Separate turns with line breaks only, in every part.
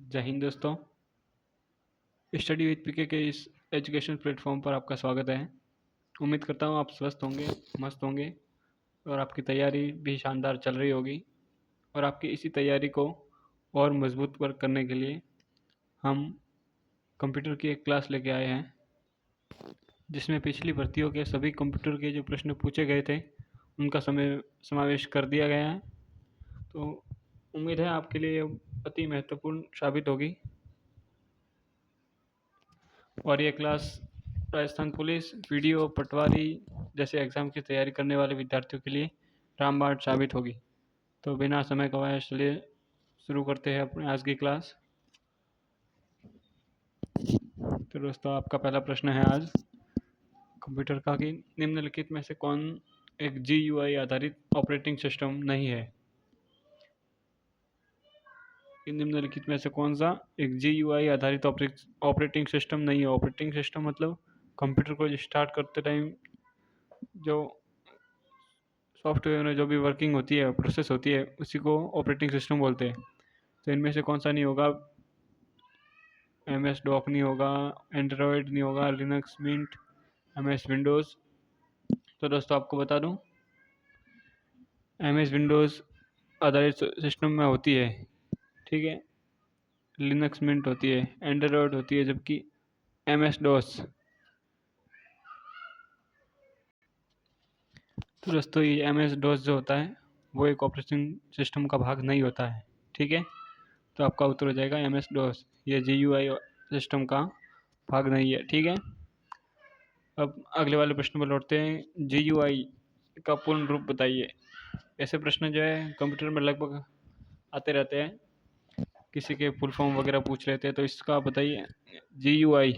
जय हिंद दोस्तों। Study with पीके के इस एजुकेशन प्लेटफॉर्म पर आपका स्वागत है। उम्मीद करता हूँ आप स्वस्थ होंगे, मस्त होंगे और आपकी तैयारी भी शानदार चल रही होगी। और आपकी इसी तैयारी को और मजबूत करने के लिए हम कंप्यूटर की एक क्लास लेके आए हैं, जिसमें पिछली भर्तियों के सभी कंप्यूटर के जो प्रश्न पूछे गए थे उनका समावेश कर दिया गया है। तो उम्मीद है आपके लिए अति महत्वपूर्ण साबित होगी। और ये क्लास राजस्थान पुलिस, वीडियो, पटवारी जैसे एग्ज़ाम की तैयारी करने वाले विद्यार्थियों के लिए रामबाण साबित होगी। तो बिना समय गंवाए चलिए शुरू करते हैं अपने आज की क्लास। तो दोस्तों, आपका पहला प्रश्न है आज कंप्यूटर का कि निम्नलिखित में से कौन एक GUI आधारित ऑपरेटिंग सिस्टम नहीं है। निम्नलिखित में से कौन सा एक GUI आधारित ऑपरेटिंग सिस्टम नहीं है। ऑपरेटिंग सिस्टम मतलब कंप्यूटर को स्टार्ट करते टाइम जो सॉफ्टवेयर में जो भी वर्किंग होती है, प्रोसेस होती है, उसी को ऑपरेटिंग सिस्टम बोलते हैं। तो इनमें से कौन सा नहीं होगा। MS डॉक नहीं होगा, एंड्रॉयड नहीं होगा, लिनक्स, मिंट, MS विंडोज़। तो दोस्तों आपको बता दूं, MS विंडोज़ आधारित सिस्टम में होती है, ठीक है। लिनक्स, मिंट होती है, एंड्रॉयड होती है, जबकि MS डॉस। तो दोस्तों ये MS डॉस जो होता है वो एक ऑपरेटिंग सिस्टम का भाग नहीं होता है, ठीक है। तो आपका उत्तर हो जाएगा MS डॉस। ये GUI सिस्टम का भाग नहीं है, ठीक है। अब अगले वाले प्रश्न पर लौटते हैं। GUI का पूर्ण रूप बताइए। ऐसे प्रश्न जो है कंप्यूटर में लगभग आते रहते हैं, किसी के फुल फॉर्म वगैरह पूछ लेते हैं। तो इसका बताइए GUI,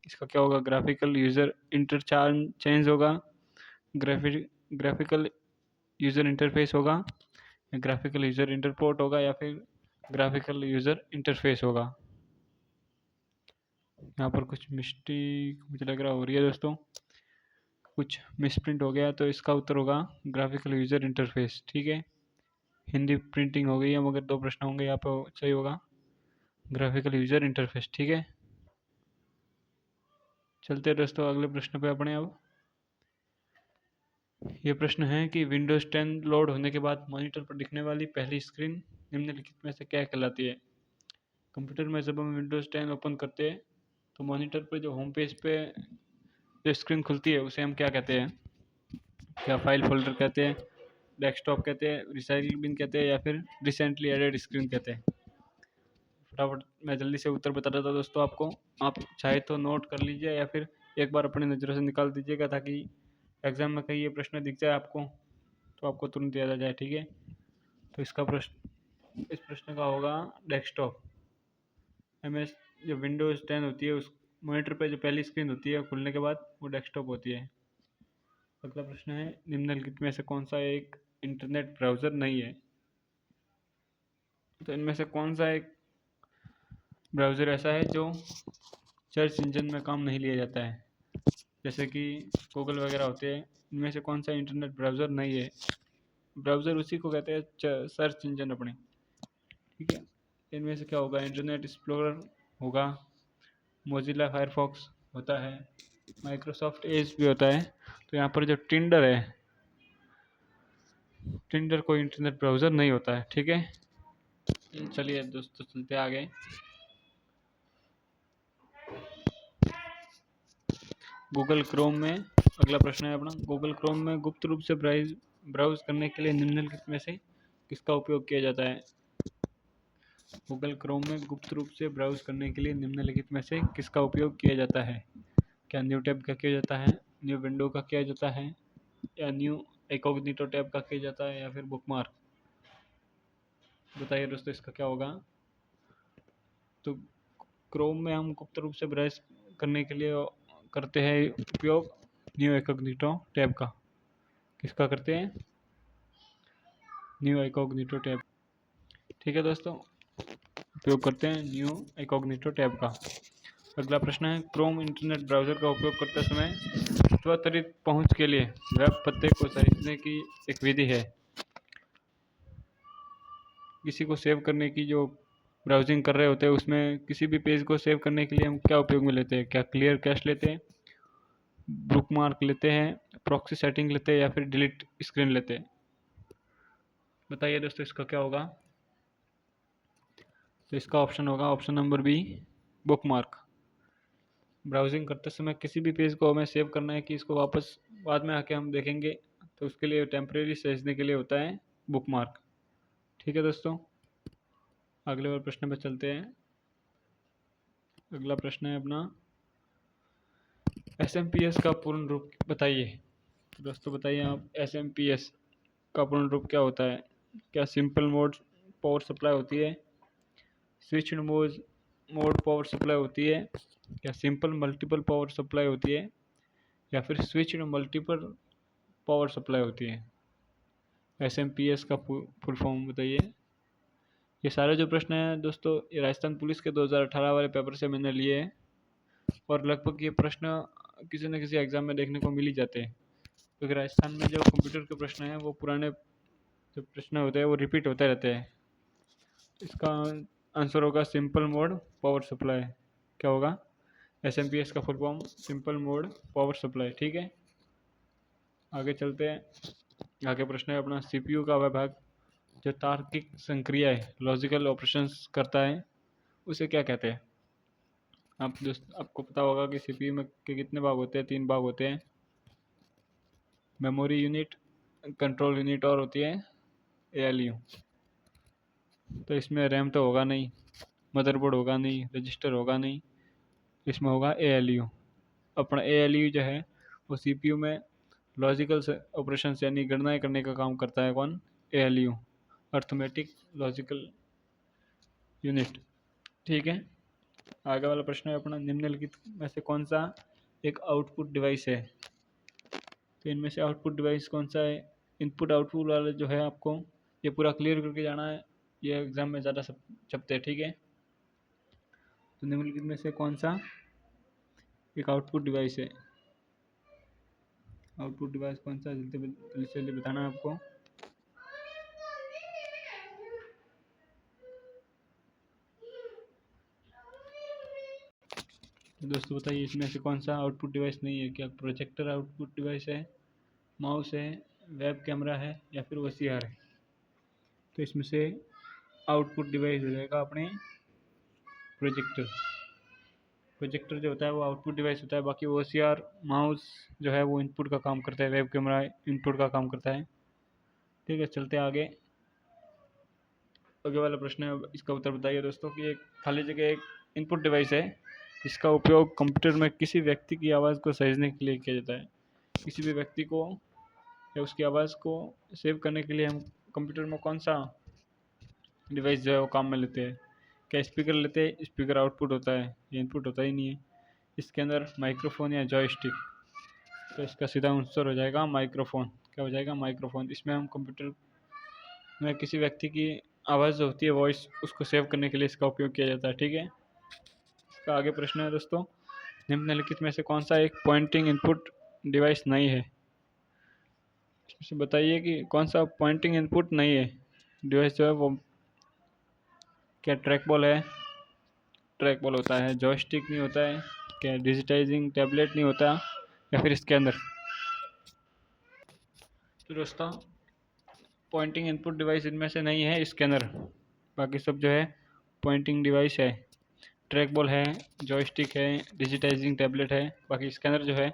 इसका क्या होगा। ग्राफिकल यूज़र इंटरचेंज होगा, ग्राफिकल यूज़र इंटरफेस होगा, ग्राफिकल यूज़र इंटरपोर्ट होगा, या फिर ग्राफिकल यूज़र इंटरफेस होगा। यहाँ पर कुछ मिस्टेक मुझे लग रहा हो रही है दोस्तों, कुछ मिसप्रिंट हो गया। तो इसका उत्तर होगा ग्राफिकल यूज़र इंटरफेस, ठीक है। हिंदी प्रिंटिंग हो गई है, मगर दो प्रश्न होंगे, यहाँ पर सही होगा ग्राफिकल यूज़र इंटरफेस, ठीक है। चलते हैं दोस्तों अगले प्रश्न पे अपने। अब ये प्रश्न है कि विंडोज़ 10 लोड होने के बाद मॉनिटर पर दिखने वाली पहली स्क्रीन निम्नलिखित में से क्या कहलाती है। कंप्यूटर में जब हम विंडोज़ 10 ओपन करते हैं तो मॉनिटर पर जो होम पेज पे जो स्क्रीन खुलती है उसे हम क्या कहते हैं। क्या फाइल फोल्डर कहते हैं, डेस्कटॉप कहते हैं, रिसाइकिल बिन कहते हैं, या फिर रिसेंटली एडेड स्क्रीन कहते हैं। फटाफट मैं जल्दी से उत्तर बता देता दोस्तों आपको। आप चाहे तो नोट कर लीजिए या फिर एक बार अपनी नज़रों से निकाल दीजिएगा, ताकि एग्जाम में कहीं ये प्रश्न दिख जाए आपको तो आपको तुरंत याद आ जाए, ठीक है। तो इसका प्रश्न, इस प्रश्न का होगा डेस्कटॉप। MS जो विंडोज़ 10 होती है उस मॉनिटर पे जो पहली स्क्रीन होती है खुलने के बाद वो डेस्कटॉप होती है। अगला प्रश्न है निम्नलिखित में से कौन सा एक इंटरनेट ब्राउज़र नहीं है। तो इनमें से कौन सा एक ब्राउज़र ऐसा है जो सर्च इंजन में काम नहीं लिया जाता है, जैसे कि गूगल वगैरह होते हैं। इनमें से कौन सा इंटरनेट ब्राउज़र नहीं है। ब्राउज़र उसी को कहते हैं सर्च इंजन अपने, ठीक है। इनमें से क्या होगा। इंटरनेट एक्सप्लोरर होगा, मोजिला फायरफॉक्स होता है, माइक्रोसॉफ्ट एज भी होता है। तो यहाँ पर जो टिंडर है, टिंडर कोई इंटरनेट ब्राउज़र नहीं होता है, ठीक है। चलिए दोस्तों चलते आगे। गूगल क्रोम में अगला प्रश्न है अपना। गूगल क्रोम में गुप्त रूप से ब्राउज करने के लिए निम्नलिखित में से किसका उपयोग किया जाता है। गूगल क्रोम में गुप्त रूप से ब्राउज करने के लिए निम्नलिखित में से किसका उपयोग किया जाता है। क्या न्यू टैब का किया जाता है, न्यू विंडो का किया जाता है, या न्यू इनकॉग्निटो टैब का किया जाता है, या फिर बुकमार्क। बताइए दोस्तों इसका क्या होगा। तो क्रोम में हम गुप्त रूप से ब्राउज करने के लिए करते हैं उपयोग न्यू इनकॉग्निटो टैब का। किसका करते हैं, न्यू इनकॉग्निटो टैब, ठीक है दोस्तों। उपयोग करते हैं न्यू इनकॉग्निटो टैब का। अगला प्रश्न है क्रोम इंटरनेट ब्राउज़र का उपयोग करते समय स्वचालित पहुंच के लिए वेब पते को सहेजने की एक विधि है। किसी को सेव करने की जो ब्राउजिंग कर रहे होते हैं उसमें किसी भी पेज को सेव करने के लिए हम क्या उपयोग में लेते हैं? क्या क्लियर कैश लेते हैं, बुक मार्क लेते हैं, प्रॉक्सी सेटिंग लेते हैं या फिर डिलीट स्क्रीन लेते हैं? बताइए दोस्तों इसका क्या होगा? तो इसका ऑप्शन होगा option number B, bookmark. Browsing करते समय किसी भी पेज को हमें सेव करना है कि इसको वापस बाद में आके हम देखेंगे, तो उसके लिए टेम्परेरी सहेजने के लिए होता है बुक मार्क। ठीक है दोस्तों, अगले और प्रश्न पे चलते हैं। अगला प्रश्न है अपना, SMPS का पूर्ण रूप बताइए। तो दोस्तों बताइए आप, SMPS का पूर्ण रूप क्या होता है? क्या सिंपल मोड पावर सप्लाई होती है, स्विच्ड मोड पावर सप्लाई होती है, क्या सिंपल मल्टीपल पावर सप्लाई होती है, या फिर स्विच्ड मल्टीपल पावर सप्लाई होती है? SMPS का फुल फॉर्म बताइए। ये सारे जो प्रश्न हैं दोस्तों, ये राजस्थान पुलिस के 2018 वाले पेपर से मैंने लिए हैं और लगभग ये प्रश्न किसी न किसी एग्ज़ाम में देखने को मिल ही जाते हैं, क्योंकि राजस्थान में जो कंप्यूटर के प्रश्न हैं वो पुराने जो प्रश्न होते हैं वो रिपीट होते रहते हैं। इसका आंसर होगा सिंपल मोड पावर सप्लाई। क्या होगा? SMPS का full form simple mode power supply. ठीक है, आगे चलते हैं। आगे प्रश्न है अपना, CPU का विभाग जो तार्किक संक्रियाएं लॉजिकल ऑपरेशंस करता है उसे क्या कहते हैं? आपको पता होगा कि CPU में के कितने भाग होते हैं? 3 भाग होते हैं, मेमोरी यूनिट, कंट्रोल यूनिट और होती है ALU। तो इसमें रैम तो होगा नहीं, मदरबोर्ड होगा नहीं, रजिस्टर होगा नहीं, इसमें होगा ALU। अपना ALU जो है वो CPU में लॉजिकल ऑपरेशन यानी गणनाएं करने का काम करता है। कौन? ALU, arithmetic logical unit. ठीक है, आगे वाला प्रश्न है अपना, निम्नलिखित में से कौन सा एक आउटपुट डिवाइस है? तो इनमें से आउटपुट डिवाइस कौन सा है? इनपुट आउटपुट वाले जो है आपको ये पूरा क्लियर करके जाना है, ये एग्जाम में ज़्यादा सब छपते हैं। ठीक है, तो निम्नलिखित में से कौन सा एक आउटपुट डिवाइस है? आउटपुट डिवाइस कौन सा, जल्दी जल्दी बताना है आपको। तो दोस्तों बताइए इसमें से कौन सा आउटपुट डिवाइस नहीं है? क्या प्रोजेक्टर आउटपुट डिवाइस है, माउस है, वेब कैमरा है या फिर OCR है? तो इसमें से आउटपुट डिवाइस हो जाएगा अपने प्रोजेक्टर। प्रोजेक्टर जो होता है वो आउटपुट डिवाइस होता है, बाकी OCR माउस जो है वो इनपुट का काम करता है, वेब कैमरा इनपुट का काम करता है। ठीक है, चलते आगे। आगे वाला प्रश्न है, इसका उत्तर बताइए दोस्तों कि एक खाली जगह एक इनपुट डिवाइस है इसका उपयोग कंप्यूटर में किसी व्यक्ति की आवाज़ को सहेजने के लिए किया जाता है। किसी भी व्यक्ति को या उसकी आवाज़ को सेव करने के लिए हम कंप्यूटर में कौन सा डिवाइस जो है वो काम में लेते हैं? क्या स्पीकर लेते हैं? स्पीकर आउटपुट होता है, ये इनपुट होता ही नहीं है। इसके अंदर माइक्रोफोन या जॉयस्टिक, तो इसका सीधा आंसर हो जाएगा माइक्रोफोन। क्या हो जाएगा? माइक्रोफोन। इसमें हम कंप्यूटर में किसी व्यक्ति की आवाज़ जो होती है वॉइस, उसको सेव करने के लिए इसका उपयोग किया जाता है। ठीक है, इसका आगे प्रश्न है दोस्तों, निम्नलिखित में से कौन सा एक पॉइंटिंग इनपुट डिवाइस नहीं है? इसमें बताइए कि कौन सा पॉइंटिंग इनपुट नहीं है डिवाइस जो है वो। क्या ट्रैक बॉल है? ट्रैक बॉल होता है। जॉयस्टिक नहीं होता है। क्या डिजिटाइजिंग टैबलेट नहीं होता, या फिर इसके अंदर? तो दोस्तों पॉइंटिंग इनपुट डिवाइस इनमें से नहीं है इसके अंदर, बाकी सब जो है पॉइंटिंग डिवाइस है। ट्रैक बॉल है, जॉयस्टिक है, डिजिटाइजिंग टैबलेट है, बाकी इसके अंदर जो है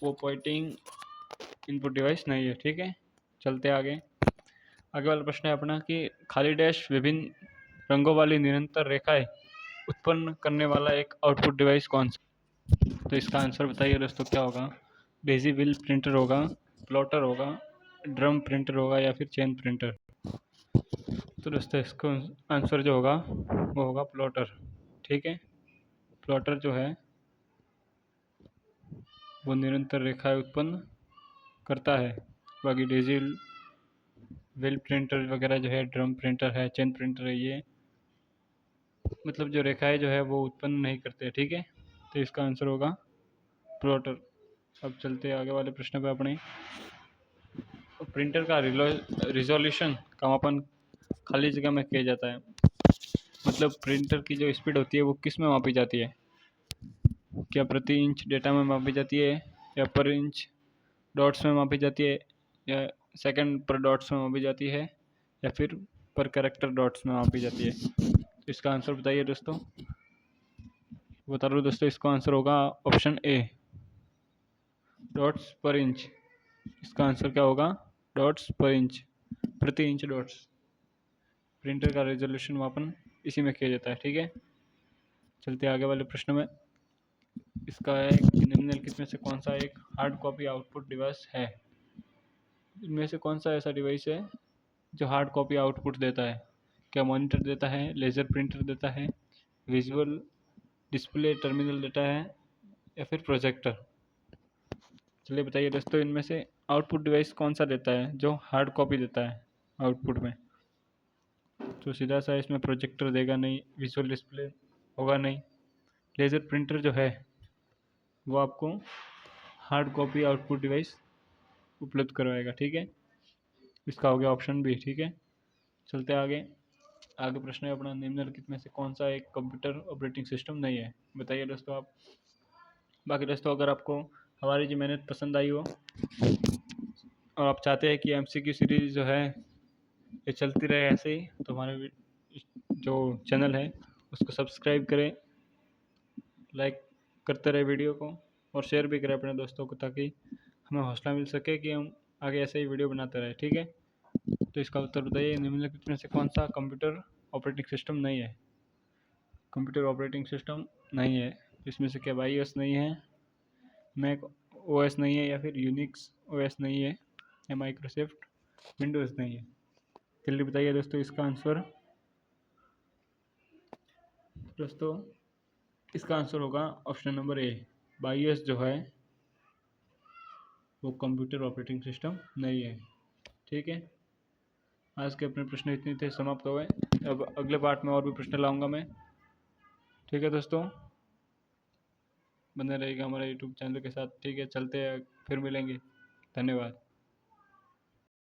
वो पॉइंटिंग इनपुट डिवाइस नहीं है। ठीक है, चलते आगे। आगे वाला प्रश्न है अपना कि खाली डैश विभिन्न रंगों वाली निरंतर रेखाएं उत्पन्न करने वाला एक आउटपुट डिवाइस कौन सा? तो इसका आंसर बताइए दोस्तों क्या होगा? डेजी व्हील प्रिंटर होगा, प्लॉटर होगा, ड्रम प्रिंटर होगा या फिर चेन प्रिंटर? तो दोस्तों इसका आंसर जो होगा वो होगा प्लॉटर। ठीक है, प्लॉटर जो है वो निरंतर रेखाएं उत्पन्न करता है, बाकी डेजी व्हील प्रिंटर वगैरह जो है, ड्रम प्रिंटर है, चेन प्रिंटर है, ये मतलब जो रेखाएं जो है वो उत्पन्न नहीं करते। ठीक है, तो इसका आंसर होगा प्लॉटर। अब चलते हैं आगे वाले प्रश्न पे अपने। प्रिंटर का रिजोल्यूशन का मापन खाली जगह में किया जाता है। मतलब प्रिंटर की जो स्पीड होती है वो किस में मापी जाती है? क्या प्रति इंच डेटा में मापी जाती है, या पर इंच डॉट्स में मापी जाती है, या सेकंड पर डॉट्स में मापी जाती है, या फिर पर कैरेक्टर डॉट्स में मापी जाती है? तो इसका आंसर बताइए दोस्तों। बता रहा हूँ दोस्तों, इसका आंसर होगा ऑप्शन ए, डॉट्स पर इंच। इसका आंसर क्या होगा? डॉट्स पर इंच, प्रति इंच डॉट्स। प्रिंटर का रेजोल्यूशन मापन इसी में किया जाता है। ठीक है, चलते आगे वाले प्रश्न में। इसका है कि निम्नलिखित में से कौन सा एक हार्ड कॉपी आउटपुट डिवाइस है? इनमें से कौन सा ऐसा डिवाइस है जो हार्ड कॉपी आउटपुट देता है? क्या मॉनिटर देता है, लेज़र प्रिंटर देता है, विजुअल डिस्प्ले टर्मिनल देता है, या फिर प्रोजेक्टर? चलिए बताइए दोस्तों, इनमें से आउटपुट डिवाइस कौन सा देता है जो हार्ड कॉपी देता है आउटपुट में? तो सीधा सा इसमें प्रोजेक्टर देगा नहीं, विजुअल डिस्प्ले होगा नहीं, लेज़र प्रिंटर जो है वो आपको हार्ड कॉपी आउटपुट डिवाइस उपलब्ध करवाएगा। ठीक है, इसका हो गया ऑप्शन बी। ठीक है, चलते आगे। आगे प्रश्न है अपना, निम्नलिखित में से कौन सा एक कंप्यूटर ऑपरेटिंग सिस्टम नहीं है? बताइए दोस्तों आप। बाकी दोस्तों, अगर आपको हमारी जो मेहनत पसंद आई हो और आप चाहते हैं कि एमसीक्यू सीरीज़ जो है ये चलती रहे ऐसे ही, तो हमारे जो चैनल है उसको सब्सक्राइब करें, लाइक करते रहे वीडियो को, और शेयर भी करें अपने दोस्तों को, ताकि हमें हौसला मिल सके कि हम आगे ऐसे ही वीडियो बनाते रहे। ठीक है, तो इसका उत्तर बताइए, निम्नलिखित में से कौन सा कंप्यूटर ऑपरेटिंग सिस्टम नहीं है? कंप्यूटर ऑपरेटिंग सिस्टम नहीं है, इसमें से क्या वाईओएस नहीं है, मैक ओएस नहीं है, या फिर यूनिक्स ओएस नहीं है, या माइक्रोसॉफ्ट विंडोज़ नहीं है? जल्दी बताइए दोस्तों इसका आंसर। दोस्तों, इसका आंसर होगा ऑप्शन नंबर ए, बाईओएस जो है वो कंप्यूटर ऑपरेटिंग सिस्टम नहीं है। ठीक है, आज के अपने प्रश्न इतने थे, समाप्त हो गए। अब अगले पार्ट में और भी प्रश्न लाऊंगा मैं। ठीक है दोस्तों, बने रहेगा हमारे यूट्यूब चैनल के साथ। ठीक है, चलते हैं, फिर मिलेंगे। धन्यवाद।